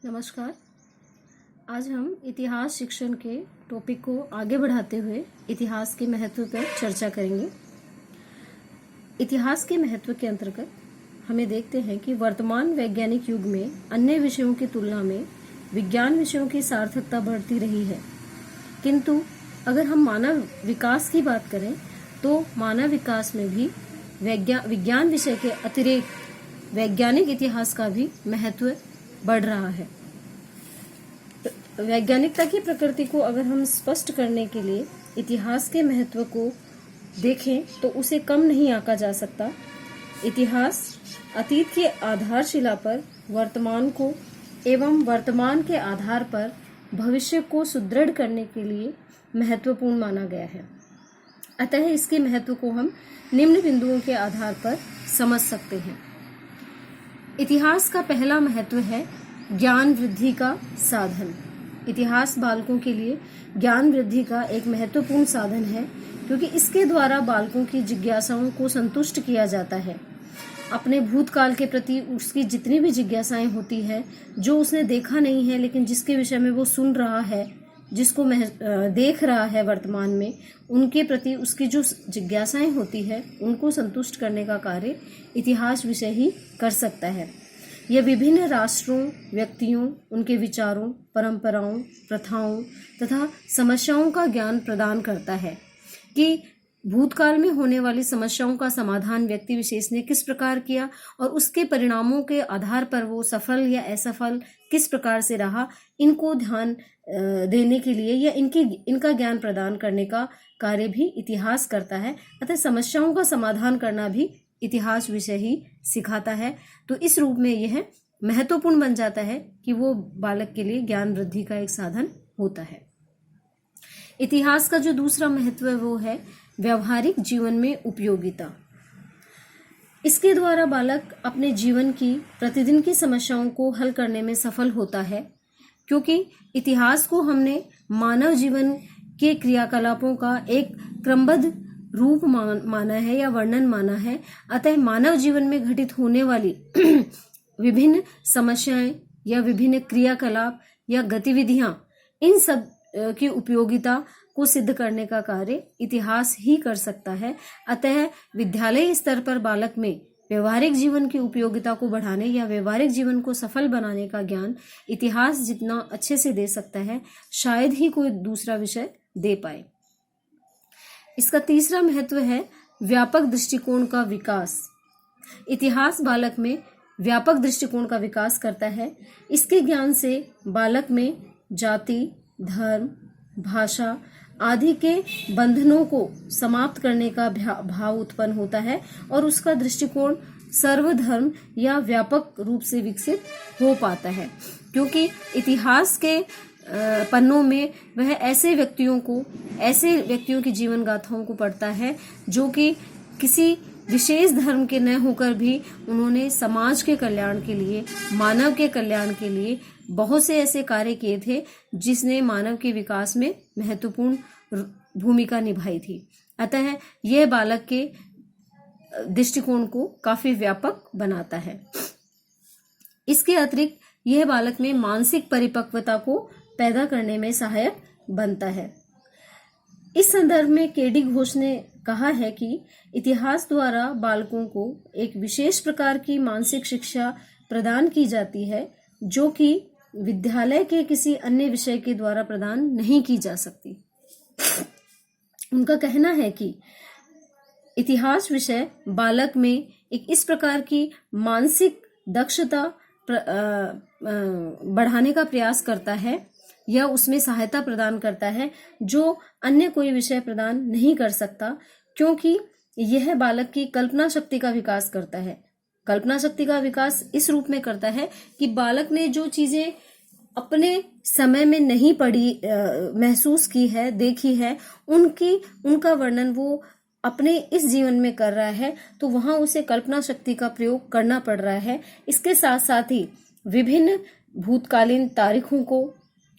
नमस्कार। आज हम इतिहास शिक्षण के टॉपिक को आगे बढ़ाते हुए इतिहास के महत्व पर चर्चा करेंगे। इतिहास के महत्व के अंतर्गत हमें देखते हैं कि वर्तमान वैज्ञानिक युग में अन्य विषयों की तुलना में विज्ञान विषयों की सार्थकता बढ़ती रही है, किंतु अगर हम मानव विकास की बात करें तो मानव विकास में भी विज्ञान विषय के अतिरिक्त वैज्ञानिक इतिहास का भी महत्व बढ़ रहा है। वैज्ञानिकता की प्रकृति को अगर हम स्पष्ट करने के लिए इतिहास के महत्व को देखें तो उसे कम नहीं आंका जा सकता। इतिहास अतीत के आधारशिला पर वर्तमान को एवं वर्तमान के आधार पर भविष्य को सुदृढ़ करने के लिए महत्वपूर्ण माना गया है। अतः इसके महत्व को हम निम्न बिंदुओं के आधार पर समझ सकते हैं। इतिहास का पहला महत्व है ज्ञान वृद्धि का साधन। इतिहास बालकों के लिए ज्ञान वृद्धि का एक महत्वपूर्ण साधन है, क्योंकि इसके द्वारा बालकों की जिज्ञासाओं को संतुष्ट किया जाता है। अपने भूतकाल के प्रति उसकी जितनी भी जिज्ञासाएं होती है, जो उसने देखा नहीं है लेकिन जिसके विषय में वो सुन रहा है, जिसको देख रहा है वर्तमान में, उनके प्रति उसकी जो जिज्ञासाएं होती है उनको संतुष्ट करने का कार्य इतिहास विषय ही कर सकता है। यह विभिन्न राष्ट्रों, व्यक्तियों, उनके विचारों, परंपराओं, प्रथाओं तथा समस्याओं का ज्ञान प्रदान करता है कि भूतकाल में होने वाली समस्याओं का समाधान व्यक्ति विशेष ने किस प्रकार किया और उसके परिणामों के आधार पर वो सफल या असफल किस प्रकार से रहा, इनको ध्यान देने के लिए या इनका ज्ञान प्रदान करने का कार्य भी इतिहास करता है। अतः समस्याओं का समाधान करना भी इतिहास विषय ही सिखाता है। तो इस रूप में यह महत्वपूर्ण बन जाता है कि वो बालक के लिए ज्ञान वृद्धि का एक साधन होता है। इतिहास का जो दूसरा महत्व है वो है व्यवहारिक जीवन में उपयोगिता। इसके द्वारा बालक अपने जीवन की प्रतिदिन की समस्याओं को हल करने में सफल होता है, क्योंकि इतिहास को हमने मानव जीवन के क्रियाकलापों का एक क्रमबद्ध रूप माना है या वर्णन माना है। अतः मानव जीवन में घटित होने वाली विभिन्न समस्याएं या विभिन्न क्रियाकलाप या गतिविधियां, इन सब की उपयोगिता को सिद्ध करने का कार्य इतिहास ही कर सकता है। अतः विद्यालय स्तर पर बालक में व्यवहारिक जीवन की उपयोगिता को बढ़ाने या व्यवहारिक जीवन को सफल बनाने का ज्ञान इतिहास जितना अच्छे से दे सकता है, शायद ही कोई दूसरा विषय दे पाए। इसका तीसरा महत्व है व्यापक दृष्टिकोण का विकास। इतिहास बालक में व्यापक दृष्टिकोण का विकास करता है। इसके ज्ञान से बालक में जाति, धर्म, भाषा आदि के बंधनों को समाप्त करने का भाव उत्पन्न होता है और उसका दृष्टिकोण सर्वधर्म या व्यापक रूप से विकसित हो पाता है, क्योंकि इतिहास के पन्नों में वह ऐसे व्यक्तियों की जीवन गाथाओं को पढ़ता है जो कि किसी विशेष धर्म के न होकर भी उन्होंने समाज के कल्याण के लिए, मानव के कल्याण के लिए बहुत से ऐसे कार्य किए थे जिसने मानव के विकास में महत्वपूर्ण भूमिका निभाई थी। अतः यह बालक के दृष्टिकोण को काफी व्यापक बनाता है। इसके अतिरिक्त यह बालक में मानसिक परिपक्वता को पैदा करने में सहायक बनता है। इस संदर्भ में केडी घोष ने कहा है कि इतिहास द्वारा बालकों को एक विशेष प्रकार की मानसिक शिक्षा प्रदान की जाती है, जो कि विद्यालय के किसी अन्य विषय के द्वारा प्रदान नहीं की जा सकती। उनका कहना है कि इतिहास विषय बालक में एक इस प्रकार की मानसिक दक्षता बढ़ाने का प्रयास करता है या उसमें सहायता प्रदान करता है, जो अन्य कोई विषय प्रदान नहीं कर सकता, क्योंकि यह बालक की कल्पना शक्ति का विकास करता है। कल्पना शक्ति का विकास इस रूप में करता है कि बालक ने जो चीजें अपने समय में नहीं पढ़ी, महसूस की है, देखी है, उनका वर्णन वो अपने इस जीवन में कर रहा है, तो वहां उसे कल्पना शक्ति का प्रयोग करना पड़ रहा है। इसके साथ साथ ही विभिन्न भूतकालीन तारीखों को,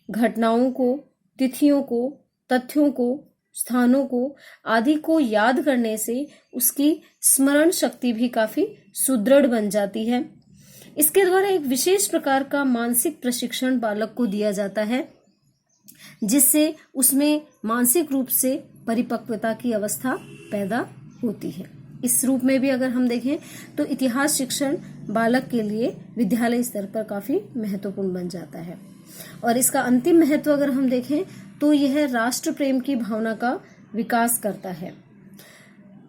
घटनाओं को, तिथियों को, तथ्यों को, स्थानों को आदि को याद करने से उसकी स्मरण शक्ति भी काफी सुदृढ़ बन जाती है। इसके द्वारा एक विशेष प्रकार का मानसिक प्रशिक्षण बालक को दिया जाता है, जिससे उसमें मानसिक रूप से परिपक्वता की अवस्था पैदा होती है। इस रूप में भी अगर हम देखें तो इतिहास शिक्षण बालक के लिए विद्यालय स्तर पर काफी महत्वपूर्ण बन जाता है। और इसका अंतिम महत्व अगर हम देखें तो यह राष्ट्र प्रेम की भावना का विकास करता है।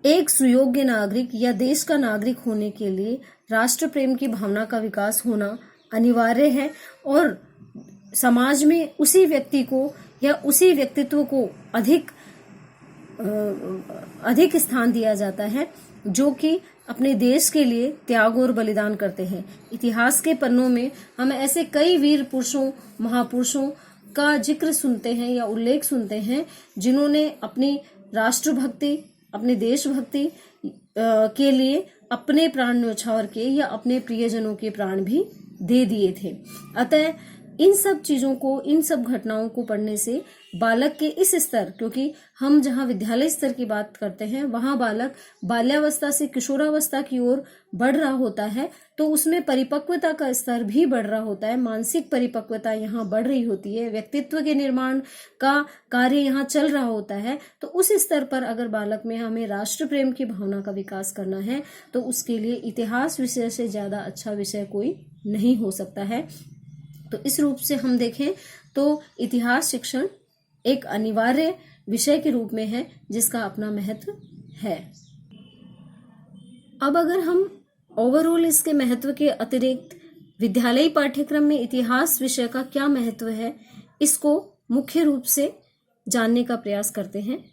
एक सुयोग्य नागरिक या देश का नागरिक होने के लिए राष्ट्र प्रेम की भावना का विकास होना अनिवार्य है और समाज में उसी व्यक्ति को या उसी व्यक्तित्व को अधिक स्थान दिया जाता है जो कि अपने देश के लिए त्याग और बलिदान करते हैं। इतिहास के पन्नों में हम ऐसे कई वीर पुरुषों, महापुरुषों का जिक्र सुनते हैं या उल्लेख सुनते हैं जिन्होंने अपनी राष्ट्रभक्ति, अपने देशभक्ति के लिए अपने प्राण न्यौछावर किए या अपने प्रियजनों के प्राण भी दे दिए थे। अतः इन सब चीजों को, इन सब घटनाओं को पढ़ने से बालक के इस स्तर, क्योंकि हम जहाँ विद्यालय स्तर की बात करते हैं वहां बालक बाल्यावस्था से किशोरावस्था की ओर बढ़ रहा होता है, तो उसमें परिपक्वता का स्तर भी बढ़ रहा होता है, मानसिक परिपक्वता यहाँ बढ़ रही होती है, व्यक्तित्व के निर्माण का कार्य यहाँ चल रहा होता है। तो उस स्तर पर अगर बालक में हमें राष्ट्र प्रेम की भावना का विकास करना है तो उसके लिए इतिहास विषय से ज्यादा अच्छा विषय कोई नहीं हो सकता है। तो इस रूप से हम देखें तो इतिहास शिक्षण एक अनिवार्य विषय के रूप में है जिसका अपना महत्व है। अब अगर हम ओवरऑल इसके महत्व के अतिरिक्त विद्यालयी पाठ्यक्रम में इतिहास विषय का क्या महत्व है, इसको मुख्य रूप से जानने का प्रयास करते हैं।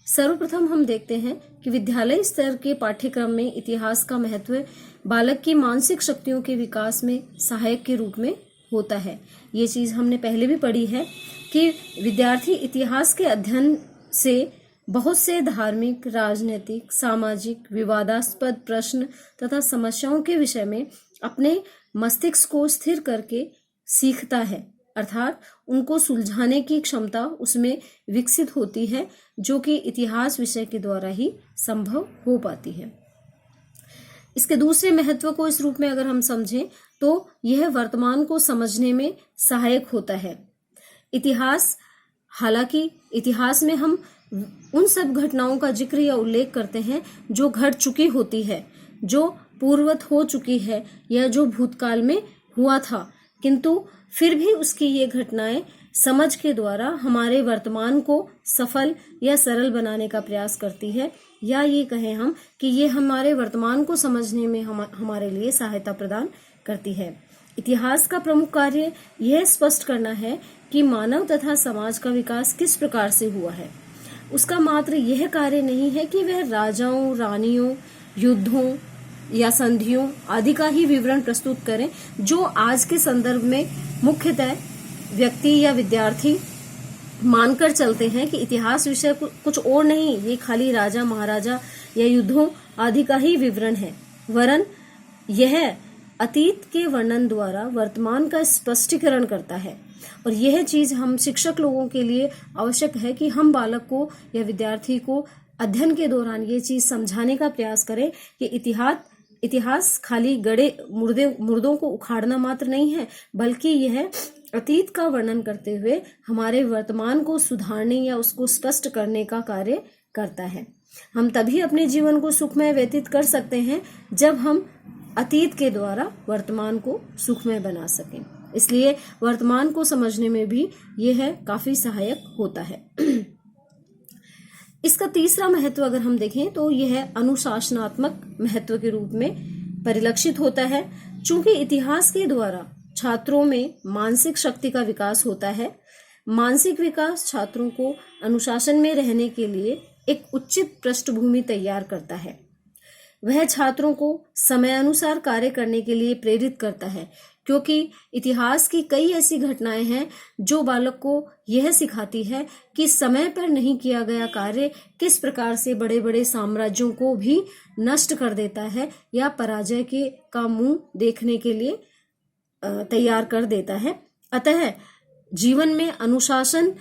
सर्वप्रथम हम देखते हैं कि विद्यालय स्तर के पाठ्यक्रम में इतिहास का महत्व बालक की मानसिक शक्तियों के विकास में सहायक के रूप में होता है। ये चीज हमने पहले भी पढ़ी है कि विद्यार्थी इतिहास के अध्ययन से बहुत से धार्मिक, राजनीतिक, सामाजिक, विवादास्पद प्रश्न तथा समस्याओं के विषय में अपने मस्तिष्क को स्थिर करके सीखता है, अर्थात उनको सुलझाने की क्षमता उसमें विकसित होती है, जो कि इतिहास विषय के द्वारा ही संभव हो पाती है। इसके दूसरे महत्व को इस रूप में अगर हम समझें तो यह वर्तमान को समझने में सहायक होता है। इतिहास, हालांकि इतिहास में हम उन सब घटनाओं का जिक्र या उल्लेख करते हैं जो घट चुकी होती है, जो पूर्ववत हो चुकी है या जो भूतकाल में हुआ था, किंतु फिर भी उसकी ये घटनाएं समझ के द्वारा हमारे वर्तमान को सफल या सरल बनाने का प्रयास करती है, या ये कहें हम कि ये हमारे वर्तमान को समझने में हमारे लिए सहायता प्रदान करती है। इतिहास का प्रमुख कार्य यह स्पष्ट करना है कि मानव तथा समाज का विकास किस प्रकार से हुआ है। उसका मात्र यह कार्य नहीं है कि वह राजाओं, रानियों, युद्धों या संधियों आदि का ही विवरण प्रस्तुत करें, जो आज के संदर्भ में मुख्यतः व्यक्ति या विद्यार्थी मानकर चलते हैं कि इतिहास विषय कुछ और नहीं, ये खाली राजा, महाराजा या युद्धों आदि का ही विवरण है, वरन यह अतीत के वर्णन द्वारा वर्तमान का स्पष्टीकरण करता है। और यह चीज हम शिक्षक लोगों के लिए आवश्यक है कि हम बालक को या विद्यार्थी को अध्ययन के दौरान ये चीज समझाने का प्रयास करें कि इतिहास खाली गड़े मुर्दों को उखाड़ना मात्र नहीं है, बल्कि यह अतीत का वर्णन करते हुए हमारे वर्तमान को सुधारने या उसको स्पष्ट करने का कार्य करता है। हम तभी अपने जीवन को सुखमय व्यतीत कर सकते हैं जब हम अतीत के द्वारा वर्तमान को सुखमय बना सकें। इसलिए वर्तमान को समझने में भी यह काफी सहायक होता है। इसका तीसरा महत्व अगर हम देखें तो यह अनुशासनात्मक महत्व के रूप में परिलक्षित होता है। चूंकि इतिहास के द्वारा छात्रों में मानसिक शक्ति का विकास होता है, मानसिक विकास छात्रों को अनुशासन में रहने के लिए एक उचित पृष्ठभूमि तैयार करता है। वह छात्रों को समय अनुसार कार्य करने के लिए प्रेरित करता है, क्योंकि इतिहास की कई ऐसी घटनाएं हैं जो बालक को यह सिखाती है कि समय पर नहीं किया गया कार्य किस प्रकार से बड़े बड़े साम्राज्यों को भी नष्ट कर देता है या पराजय का मुंह देखने के लिए तैयार कर देता है। अतः जीवन में अनुशासन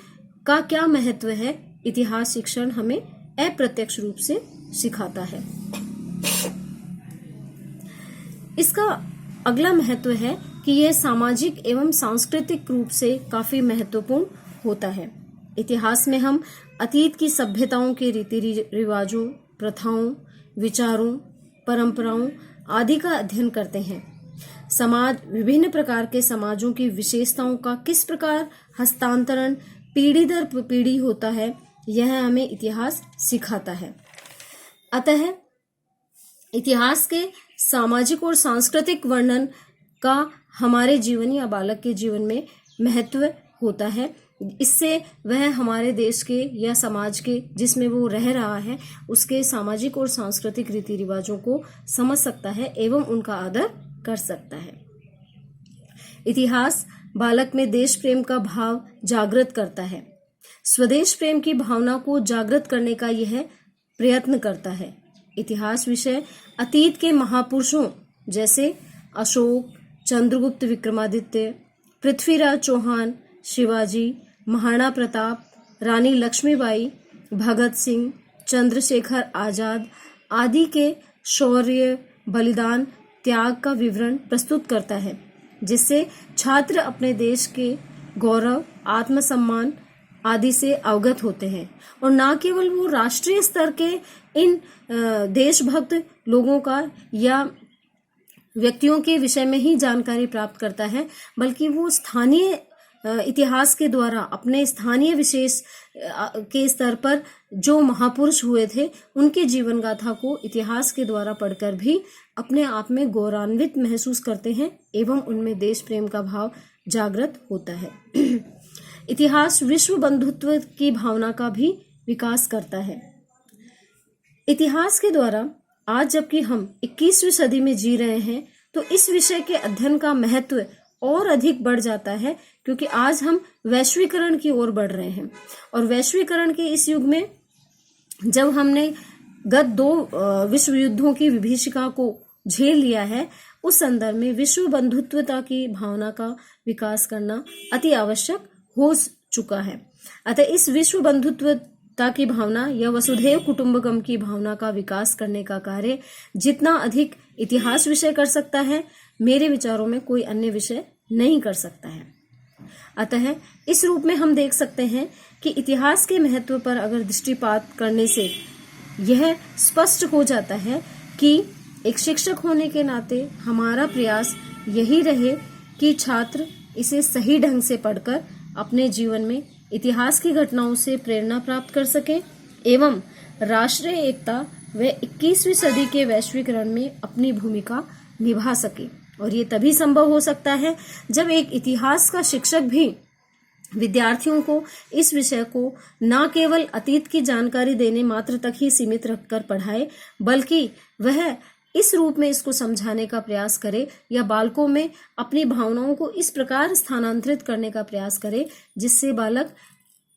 का क्या महत्व है, इतिहास शिक्षण हमें अप्रत्यक्ष रूप से सिखाता है। इसका अगला महत्व है कि यह सामाजिक एवं सांस्कृतिक रूप से काफी महत्वपूर्ण होता है। इतिहास में हम अतीत की सभ्यताओं के रीति रिवाजों, प्रथाओं, विचारों, परंपराओं आदि का अध्ययन करते हैं। समाज, विभिन्न प्रकार के समाजों की विशेषताओं का किस प्रकार हस्तांतरण पीढ़ी दर पीढ़ी होता है, यह हमें इतिहास सिखाता है। अतः इतिहास के सामाजिक और सांस्कृतिक वर्णन का हमारे जीवन या बालक के जीवन में महत्व होता है। इससे वह हमारे देश के या समाज के जिसमें वो रह रहा है उसके सामाजिक और सांस्कृतिक रीति रिवाजों को समझ सकता है एवं उनका आदर कर सकता है। इतिहास बालक में देश प्रेम का भाव जागृत करता है। स्वदेश प्रेम की भावना को जागृत करने का यह प्रयत्न करता है। इतिहास विषय अतीत के महापुरुषों जैसे अशोक, चंद्रगुप्त विक्रमादित्य, पृथ्वीराज चौहान, शिवाजी, महाराणा प्रताप, रानी लक्ष्मीबाई, भगत सिंह, चंद्रशेखर आजाद आदि के शौर्य, बलिदान, त्याग का विवरण प्रस्तुत करता है, जिससे छात्र अपने देश के गौरव, आत्मसम्मान आदि से अवगत होते हैं और न केवल वो राष्ट्रीय स्तर के इन देशभक्त लोगों का या व्यक्तियों के विषय में ही जानकारी प्राप्त करता है, बल्कि वो स्थानीय इतिहास के द्वारा अपने स्थानीय विशेष के स्तर पर जो महापुरुष हुए थे उनके जीवन गाथा को इतिहास के द्वारा पढ़कर भी अपने आप में गौरवान्वित महसूस करते हैं एवं उनमें देश प्रेम का भाव जागृत होता है। इतिहास विश्व बंधुत्व की भावना का भी विकास करता है। इतिहास के द्वारा आज जबकि हम 21वीं सदी में जी रहे हैं तो इस विषय के अध्ययन का महत्व और अधिक बढ़ जाता है, क्योंकि आज हम वैश्वीकरण की ओर बढ़ रहे हैं और वैश्वीकरण के इस युग में जब हमने गत 2 विश्व युद्धों की विभीषिका को झेल लिया है, उस संदर्भ में विश्व बंधुत्वता की भावना का विकास करना अति आवश्यक हो चुका है। अतः इस विश्व बंधुत्वता की भावना या वसुधैव कुटुंबकम की भावना का विकास करने का कार्य जितना अधिक इतिहास विषय कर सकता है, मेरे विचारों में कोई अन्य विषय नहीं कर सकता है। अतः इस रूप में हम देख सकते हैं कि इतिहास के महत्व पर अगर दृष्टिपात करने से यह स्पष्ट हो जाता है कि एक शिक्षक होने के नाते हमारा प्रयास यही रहे कि छात्र इसे सही ढंग से पढ़कर अपने जीवन में इतिहास की घटनाओं से प्रेरणा प्राप्त कर सकें एवं राष्ट्रीय एकता व 21वीं सदी के वैश्वीकरण में अपनी भूमिका निभा सके। और ये तभी संभव हो सकता है जब एक इतिहास का शिक्षक भी विद्यार्थियों को इस विषय को न केवल अतीत की जानकारी देने मात्र तक ही सीमित रखकर पढ़ाए, बल्कि वह इस रूप में इसको समझाने का प्रयास करे या बालकों में अपनी भावनाओं को इस प्रकार स्थानांतरित करने का प्रयास करे जिससे बालक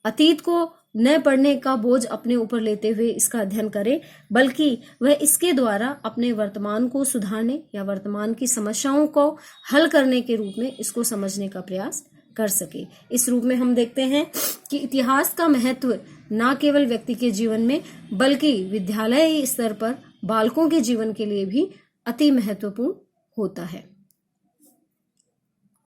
अतीत को न पढ़ने का बोझ अपने ऊपर लेते हुए इसका अध्ययन करे, बल्कि वह इसके द्वारा अपने वर्तमान को सुधारने या वर्तमान की समस्याओं को हल करने के रूप में इसको समझने का प्रयास कर सके। इस रूप में हम देखते हैं कि इतिहास का महत्व न केवल व्यक्ति के जीवन में बल्कि विद्यालय स्तर पर बालकों के जीवन के लिए भी अति महत्वपूर्ण होता है।